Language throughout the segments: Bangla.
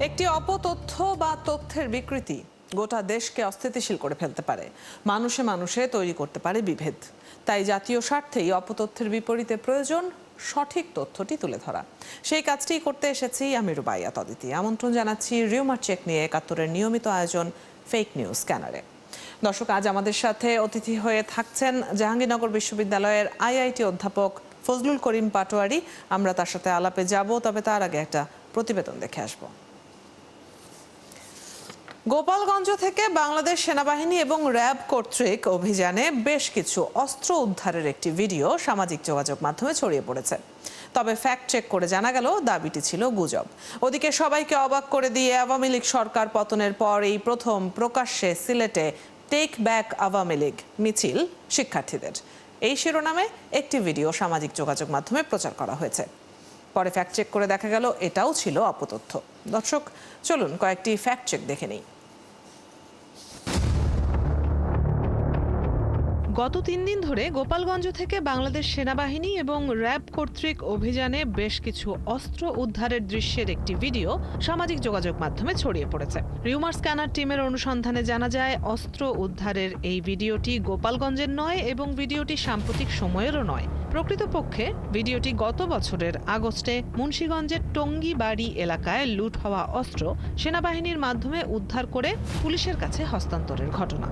একটি অপতথ্য বা তথ্যের বিকৃতি গোটা দেশকে অস্থিতিশীল করে ফেলতে পারে, মানুষে মানুষে তৈরি করতে পারে বিভেদ। তাই জাতীয় স্বার্থেই অপতথ্যের বিপরীতে প্রয়োজন সঠিক তথ্যটি তুলে ধরা। সেই কাজটি করতে এসেছি আমি রুবাইয়াত অদিতি। আমন্ত্রণ জানাচ্ছি রিউমার চেক নিয়ে একাত্তরের নিয়মিত আয়োজন ফেক নিউজ স্ক্যানারে। দর্শক, আজ আমাদের সাথে অতিথি হয়ে থাকছেন জাহাঙ্গীরনগর বিশ্ববিদ্যালয়ের আইআইটি অধ্যাপক ফজলুল করিম পাটোয়ারি। আমরা তার সাথে আলাপে যাব, তবে তার আগে একটা প্রতিবেদন দেখে আসবো। গোপালগঞ্জ থেকে বাংলাদেশ সেনাবাহিনী এবং র্যাব কর্তৃক অভিযানে বেশ কিছু অস্ত্র উদ্ধারের একটি ভিডিও সামাজিক যোগাযোগ মাধ্যমে ছড়িয়ে পড়েছে। তবে ফ্যাক্ট চেক করে জানা গেল দাবিটি ছিল গুজব। ওদিকে সবাইকে অবাক করে দিয়ে আওয়ামী লীগ সরকার পতনের পর এই প্রথম প্রকাশ্যে সিলেটে টেক ব্যাক আওয়ামী লীগ মিছিল শিক্ষার্থীদের, এই শিরোনামে একটি ভিডিও সামাজিক যোগাযোগ মাধ্যমে প্রচার করা হয়েছে। পরে ফ্যাক্ট চেক করে দেখা গেল এটাও ছিল অপতথ্য। দর্শক, চলুন কয়েকটি ফ্যাক্ট চেক দেখে নিই। গত 3 দিন ধরে গোপালগঞ্জ থেকে বাংলাদেশ সেনাবাহিনী এবং র্যাব কর্তৃক অভিযানে বেশ কিছু অস্ত্র উদ্ধারের দৃশ্যের একটি ভিডিও সামাজিক যোগাযোগ মাধ্যমে ছড়িয়ে পড়েছে। রিউমার স্ক্যানার টিমের অনুসন্ধানে জানা যায়, অস্ত্র উদ্ধারের এই ভিডিওটি গোপালগঞ্জের নয় এবং ভিডিওটি সাম্প্রতিক সময়েরও নয়। প্রকৃতপক্ষে ভিডিওটি গত বছরের আগস্টে মুন্সিগঞ্জের টঙ্গিবাড়ি এলাকায় লুট হওয়া অস্ত্র সেনাবাহিনীর মাধ্যমে উদ্ধার করে পুলিশের কাছে হস্তান্তরের ঘটনা।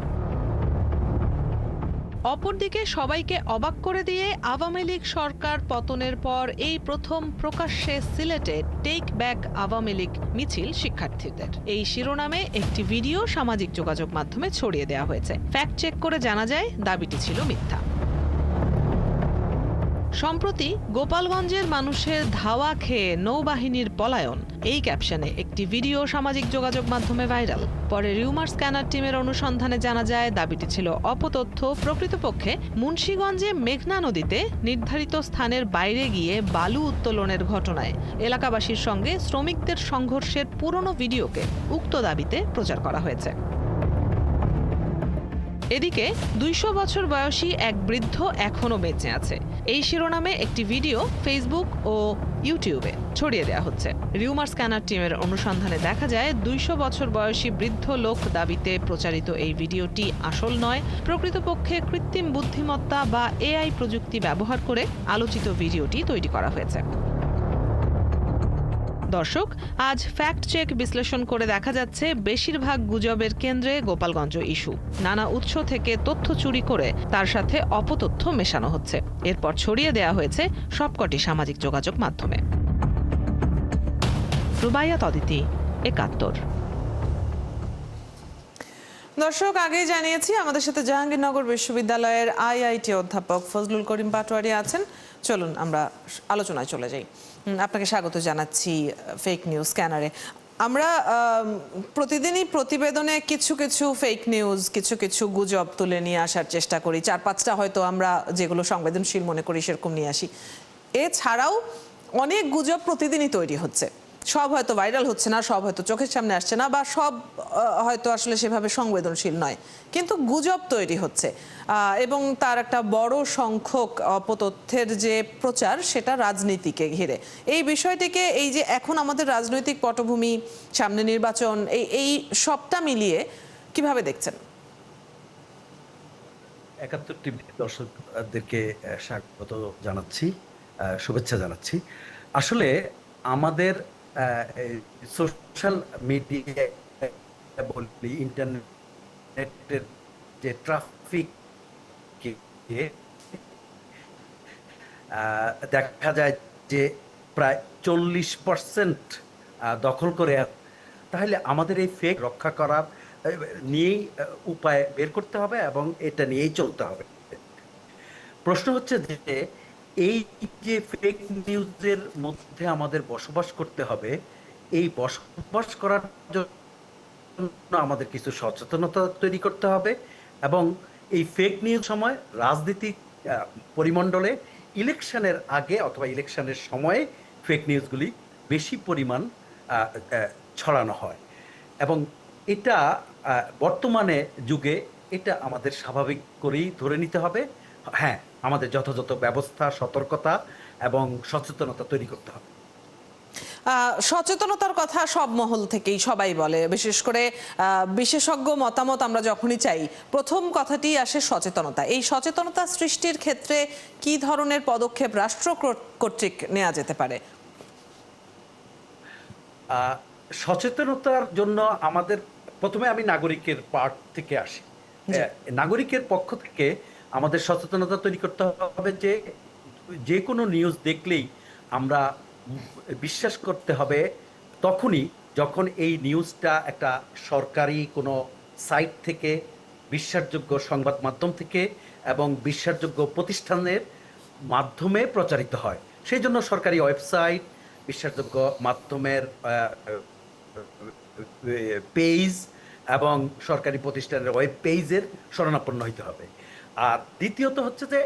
অপরদিকে সবাইকে অবাক করে দিয়ে আওয়ামী লীগ সরকার পতনের পর এই প্রথম প্রকাশ্যে সিলেটে টেক ব্যাক আওয়ামী লীগ মিছিল শিক্ষার্থীদের, এই শিরোনামে একটি ভিডিও সামাজিক যোগাযোগ মাধ্যমে ছড়িয়ে দেওয়া হয়েছে। ফ্যাক্ট চেক করে জানা যায় দাবিটি ছিল মিথ্যা। সম্প্রতি গোপালগঞ্জের মানুষের ধাওয়া খেয়ে নৌবাহিনীর পলায়ন, এই ক্যাপশনে একটি ভিডিও সামাজিক যোগাযোগ মাধ্যমে ভাইরাল। পরে রিউমার স্ক্যানার টিমের অনুসন্ধানে জানা যায় দাবিটি ছিল অপতথ্য। প্রকৃতপক্ষে মুন্সিগঞ্জে মেঘনা নদীতে নির্ধারিত স্থানের বাইরে গিয়ে বালু উত্তোলনের ঘটনায় এলাকাবাসীর সঙ্গে শ্রমিকদের সংঘর্ষের পুরনো ভিডিওকে উক্ত দাবিতে প্রচার করা হয়েছে। এদিকে 200 বছর বয়সী এক বৃদ্ধ এখনো বেঁচে আছে, এই শিরোনামে একটি ভিডিও ফেসবুক ও ইউটিউবে ছড়িয়ে দেওয়া হচ্ছে। রিউমার স্ক্যানার টিমের অনুসন্ধানে দেখা যায় 200 বছর বয়সী বৃদ্ধ লোক দাবিতে প্রচারিত এই ভিডিওটি আসল নয়। প্রকৃতপক্ষে কৃত্রিম বুদ্ধিমত্তা বা এআই প্রযুক্তি ব্যবহার করে আলোচিত ভিডিওটি তৈরি করা হয়েছে। দর্শক, আজ ফ্যাক্ট চেক বিশ্লেষণ করে দেখা যাচ্ছে বেশিরভাগ গুজবের কেন্দ্রে গোপালগঞ্জ ইস্যু। নানা উৎস থেকে তথ্য চুরি করে তার সাথে অপতথ্য মেশানো হচ্ছে, এরপর ছড়িয়ে দেওয়া হয়েছে সবকটি সামাজিক যোগাযোগ মাধ্যমে। রুবাইয়াত অদিতি, একাত্তর। দর্শক, আগেই জানিয়েছি আমাদের সাথে জাহাঙ্গীরনগর বিশ্ববিদ্যালয়ের আইআইটি অধ্যাপক ফজলুল করিম পাটোয়ারি আছেন। চলুন আমরা আলোচনায় চলে যাই। আপনাকে স্বাগত জানাচ্ছি ফেক নিউজ স্ক্যানারে। আমরা প্রতিদিনই প্রতিবেদনে কিছু কিছু ফেক নিউজ, কিছু কিছু গুজব তুলে নিয়ে আসার চেষ্টা করি। 4-5টা হয়তো আমরা যেগুলো সংবেদনশীল মনে করি সেরকম নিয়ে আসি। এছাড়াও অনেক গুজব প্রতিদিনই তৈরি হচ্ছে। সব হয়তো ভাইরাল হচ্ছে না, সব হয়তো চোখের সামনে আসছে না, বা সব হয়তো আসলে সেভাবে সংবেদনশীল নয়, কিন্তু গুজব তৈরি হচ্ছে এবং তার একটা বড় সংখ্যক অপতথ্যের যে প্রচার, সেটা রাজনীতিকে ঘিরে। এই বিষয়টিকে, এই যে এখন আমাদের রাজনৈতিক পটভূমি, সামনে নির্বাচন, এই সবটা মিলিয়ে কিভাবে দেখছেন? একাত্তর টিভি দর্শকদেরকে স্বাগত জানাচ্ছি, শুভেচ্ছা জানাচ্ছি। আসলে আমাদের সোশ্যাল মিডিয়া বলি, ইন্টারনেটের যে ট্রাফিক দেখা যায় যে প্রায় 40% দখল করে। তাহলে আমাদের এই ফেক রক্ষা করার নিয়েই উপায় বের করতে হবে এবং এটা নিয়েই চলতে হবে। প্রশ্ন হচ্ছে যে এই যে ফেক নিউজের মধ্যে আমাদের বসবাস করতে হবে, এই বসবাস করার জন্য আমাদের কিছু সচেতনতা তৈরি করতে হবে এবং এই ফেক নিউজ সময় রাজনীতিক পরিমণ্ডলে ইলেকশনের আগে অথবা ইলেকশনের সময়ে ফেক নিউজগুলি বেশি পরিমাণ ছড়ানো হয় এবং এটা বর্তমানে যুগে এটা আমাদের স্বাভাবিক করেই ধরে নিতে হবে। হ্যাঁ, আমাদের যথাযথ ব্যবস্থা, সতর্কতা এবং সচেতনতা তৈরি করতে হবে। সচেতনতার কথা সব মহল থেকেই সবাই বলে, বিশেষ করে বিশেষজ্ঞ মতামত আমরা যখনই চাই প্রথম কথাটি আসে সচেতনতা। এই সচেতনতা সৃষ্টির ক্ষেত্রে কি ধরনের পদক্ষেপ রাষ্ট্র কর্তৃক নেওয়া যেতে পারে? সচেতনতার জন্য আমাদের প্রথমে আমি নাগরিকের পার্ট থেকে আসি। নাগরিকের পক্ষ থেকে আমাদের সচেতনতা তৈরি করতে হবে যে যে কোনো নিউজ দেখলেই আমরা বিশ্বাস করতে হবে তখনই যখন এই নিউজটা একটা সরকারি কোনো সাইট থেকে, বিশ্বাসযোগ্য সংবাদ মাধ্যম থেকে এবং বিশ্বাসযোগ্য প্রতিষ্ঠানের মাধ্যমে প্রচারিত হয়। সেই জন্য সরকারি ওয়েবসাইট, বিশ্বাসযোগ্য মাধ্যমের পেজ এবং সরকারি প্রতিষ্ঠানের ওয়েব পেজের শরণাপন্ন হইতে হবে। আর দ্বিতীয়ত হচ্ছে যে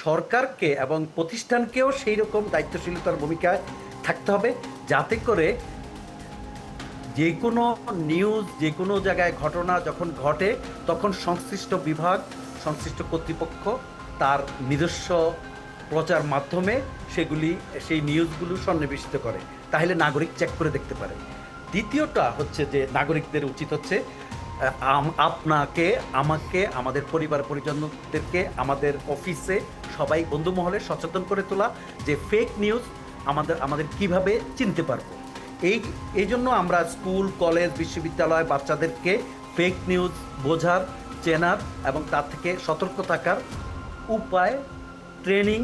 সরকারকে এবং প্রতিষ্ঠানকেও সেই রকম দায়িত্বশীলতার ভূমিকায় থাকতে হবে, যাতে করে যে কোনো নিউজ, যে কোনো জায়গায় ঘটনা যখন ঘটে তখন সংশ্লিষ্ট বিভাগ, সংশ্লিষ্ট কর্তৃপক্ষ তার নিজস্ব প্রচার মাধ্যমে সেই নিউজগুলো সন্নিবেশিত করে, তাহলে নাগরিক চেক করে দেখতে পারে। দ্বিতীয়টা হচ্ছে যে নাগরিকদের উচিত হচ্ছে আপনাকে, আমাকে, আমাদের পরিবার পরিজনদেরকে, আমাদের অফিসে সবাই বন্ধু মহলে সচেতন করে তোলা যে ফেক নিউজ আমাদের কিভাবে চিনতে পারবো। এই জন্য আমরা স্কুল, কলেজ, বিশ্ববিদ্যালয় বাচ্চাদেরকে ফেক নিউজ বোঝার, চেনার এবং তার থেকে সতর্ক থাকার উপায় ট্রেনিং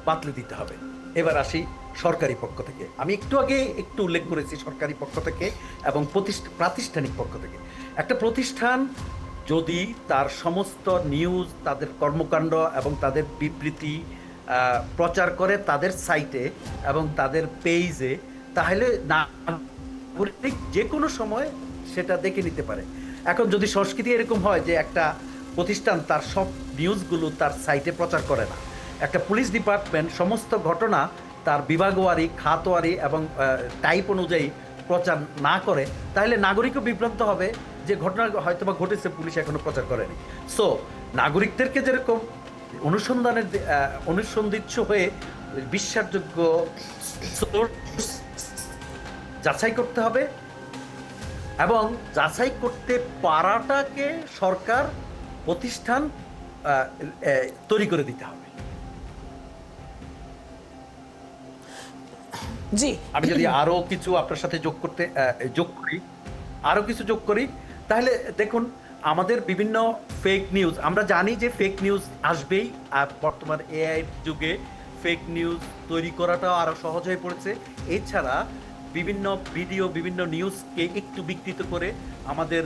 বাতলে দিতে হবে। এবার আসি সরকারি পক্ষ থেকে। আমি একটু আগে উল্লেখ করেছি সরকারি পক্ষ থেকে এবং প্রাতিষ্ঠানিক পক্ষ থেকে। একটা প্রতিষ্ঠান যদি তার সমস্ত নিউজ, তাদের কর্মকাণ্ড এবং তাদের বিবৃতি প্রচার করে তাদের সাইটে এবং তাদের পেজে, তাহলে নাগরিক যে কোনো সময় সেটা দেখে নিতে পারে। এখন যদি সংস্কৃতি এরকম হয় যে একটা প্রতিষ্ঠান তার সব নিউজগুলো তার সাইটে প্রচার করে না, একটা পুলিশ ডিপার্টমেন্ট সমস্ত ঘটনা তার বিভাগওয়ারি, খাতওয়ারি এবং টাইপ অনুযায়ী প্রচার না করে, তাহলে নাগরিকও বিভ্রান্ত হবে যে ঘটনা হয়তোবা ঘটেছে, পুলিশ এখনো প্রচার করেনি। সো নাগরিকদেরকে যেরকম অনুসন্ধিৎস হয়ে বিশ্বাসযোগ্য সোর্স যাচাই করতে হবে এবং যাচাই করতে পারাটাকে সরকার, প্রতিষ্ঠান তৈরি করে দিতে হবে। জি, আমি যদি আরো কিছু আপনার সাথে যোগ করি, তাহলে দেখুন আমাদের বিভিন্ন ফেক নিউজ, আমরা জানি যে ফেক নিউজ আসবেই। আর বর্তমান এআই যুগে ফেক নিউজ তৈরি করাটাও আরো সহজ হয়ে পড়েছে। এছাড়া বিভিন্ন ভিডিও, বিভিন্ন নিউজকে একটু বিকৃত করে আমাদের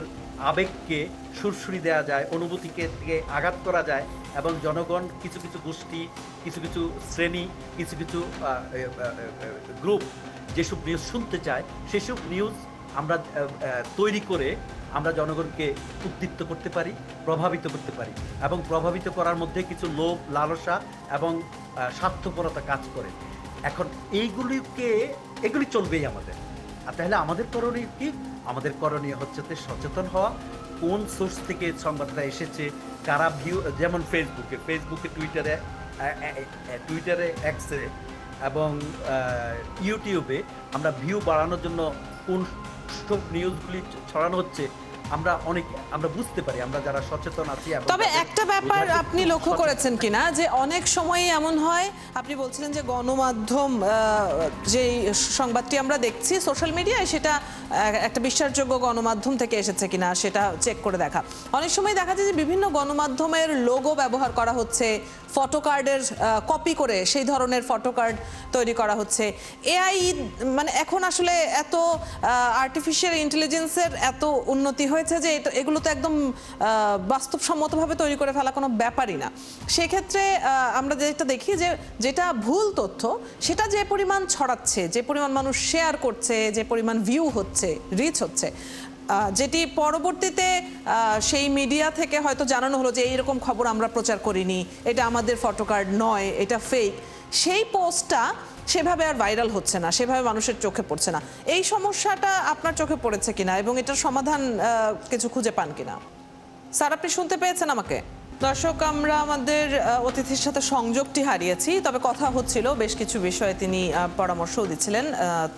আবেগকে সুরসুরি দেওয়া যায়, অনুভূতিকে থেকে আঘাত করা যায় এবং জনগণ, কিছু কিছু গোষ্ঠী, কিছু কিছু শ্রেণী, কিছু কিছু গ্রুপ যেসব নিউজ শুনতে চায় সেসব নিউজ আমরা তৈরি করে আমরা জনগণকে উদ্দীপ্ত করতে পারি, প্রভাবিত করতে পারি এবং প্রভাবিত করার মধ্যে কিছু লোভ, লালসা এবং স্বার্থপরতা কাজ করে। এখন এগুলি চলবেই আমাদের। আর তাহলে আমাদের করণীয় কি? আমাদের করণীয় হচ্ছে সচেতন হওয়া, কোন সোর্স থেকে সংবাদটা এসেছে, কারা ভিউ, যেমন ফেসবুকে, টুইটারে, এক্সে এবং ইউটিউবে আমরা ভিউ বাড়ানোর জন্য কোন সব নিউজগুলি ছড়ানো হচ্ছে আমরা বুঝতে পারি, আমরা যারা সচেতন আছি। তবে একটা ব্যাপার আপনি লক্ষ্য করেছেন কিনা, যে অনেক সময় এমন হয়, আপনি বলছিলেন যে গণমাধ্যম, যে সংবাদটি আমরা দেখছি সোশ্যাল মিডিয়ায়, সেটা একটা বিশ্বাসযোগ্য গণমাধ্যম থেকে এসেছে কিনা সেটা চেক করে দেখা। অনেক সময় দেখা যায় যে বিভিন্ন গণমাধ্যমের লোগো ব্যবহার করা হচ্ছে, ফটো কার্ডের কপি করে সেই ধরনের ফটো কার্ড তৈরি করা হচ্ছে। এআই, মানে এখন আসলে এত আর্টিফিশিয়াল ইন্টেলিজেন্সের এত উন্নতি হয়েছে যে এগুলো তো একদম বাস্তবসম্মতভাবে তৈরি করে ফেলা কোনো ব্যাপারই না। সেক্ষেত্রে আমরা যেটা দেখি যে যেটা ভুল তথ্য সেটা যে পরিমাণ ছড়াচ্ছে, যে পরিমাণ মানুষ শেয়ার করছে, যে পরিমাণ ভিউ হচ্ছে, রিচ হচ্ছে, যেটি পরবর্তীতে সেই মিডিয়া থেকে হয়তো জানানো হলো যে এইরকম খবর আমরা প্রচার করিনি, এটা আমাদের ফটো কার্ড নয়, এটা ফেক, সেই পোস্টটা সেভাবে আর ভাইরাল হচ্ছে না, সেভাবে মানুষের চোখে পড়ছে না। এই সমস্যাটা আপনার চোখে পড়েছে কিনা এবং এটার সমাধান কিছু খুঁজে পান কিনা? স্যার, আপনি শুনতে পেয়েছেন আমাকে? দর্শক, আমরা আমাদের অতিথির সাথে সংযোগটি হারিয়েছি, তবে কথা হচ্ছিল বেশ কিছু বিষয়ে, তিনি পরামর্শও দিচ্ছিলেন,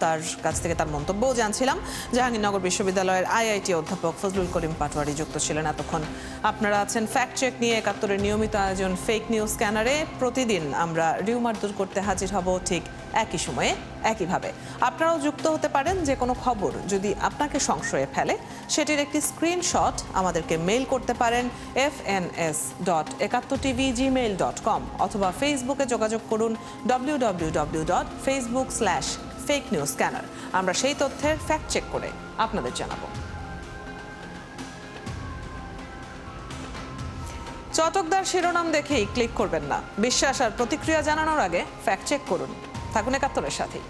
তার কাছ থেকে তার মন্তব্যও জানছিলাম। জাহাঙ্গীরনগর বিশ্ববিদ্যালয়ের আইআইটি অধ্যাপক ফজলুল করিম পাটোয়ারি যুক্ত ছিলেন এতক্ষণ। আপনারা আছেন ফ্যাক্ট চেক নিয়ে একাত্তরের নিয়মিত আয়োজন ফেক নিউজ স্ক্যানারে। প্রতিদিন আমরা রিউমার দূর করতে হাজির হব ঠিক একই সময়ে একইভাবে। আপনারাও যুক্ত হতে পারেন। যে কোনো খবর যদি আপনাকে সংশয়ে ফেলে সেটির একটি স্ক্রিনশট আমাদেরকে মেইল করতে পারেন fns.71tv@gmail.com অথবা ফেসবুকে যোগাযোগ করুন www.facebook/fakenewsscanner। আমরা সেই তথ্যের ফ্যাক্ট চেক করে আপনাদের জানাবো। চটকদার শিরোনাম দেখেই ক্লিক করবেন না। বিশ্বাস আর প্রতিক্রিয়া জানানোর আগে ফ্যাক্ট চেক করুন। থাকুন একাত্তরের সাথেই।